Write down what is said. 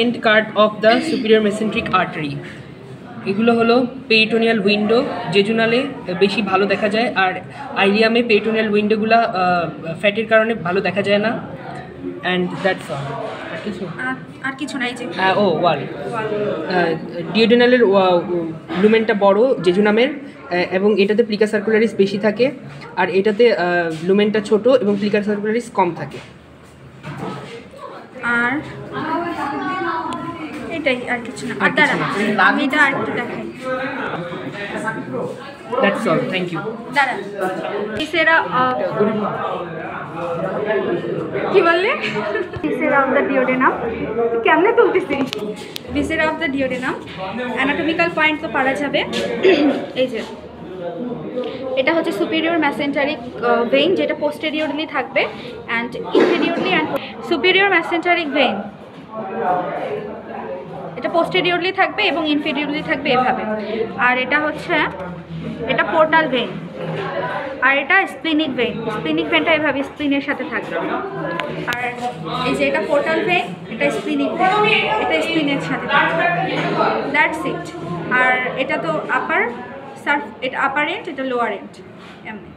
And card of the superior mesenteric artery. এগুলো হলো peritoneal window, জেজুনালে বেশি ভালো দেখা যায়, আর আইলিয়ামে পেরিটোনিয়াল উইন্ডোগুলো ফ্যাটের কারণে ভালো দেখা যায় না। And that's all. আর কিছু নাই যে ওয়াল ডিওডেনালের লুমেনটা বড় জেজুনামের, এবং এটাতে প্লিকা সার্কুলারিস বেশি থাকে, আর এটাতে লুমেনটা ছোট এবং প্লিকা সার্কুলারিস কম থাকে। আর এটাই, আর কিছু না। আর দাঁড়া, আমি এটা আর একটু দেখাই। That's all, thank you. দাঁড়া, ভিসেরা কি বললে? ভিসেরা অফ দ্য ডিওডেনাম কেমনে তুলতেছি? Viscera of the duodenum anatomical point তো পারা যাবে। এই যে এটা হচ্ছে সুপিরিয়র মেসেন্টারিক ভেইন, যেটা পোস্টেরিয়রলি থাকবে, and inferiorly and superior mesenteric vein এটা পোস্টেরিয়রলি থাকবে এবং ইনফেরিয়রলি থাকবে এভাবে। আর এটা হচ্ছে এটা পোর্টাল ভেইন, আর এটা স্প্লিনিক ভেইন। স্প্লিনিক ভেইনটা এভাবে স্প্লিনের সাথে থাকবে। আর এই যে এটা পোর্টাল ভেইন, এটা স্প্লিনিক ভেইন, এটা স্প্লিনের সাথে থাকবে। That's it. আর এটা তো আপার সার্ফ, এটা আপার এন্ড, এটা লোয়ার এন্ড, এমনি।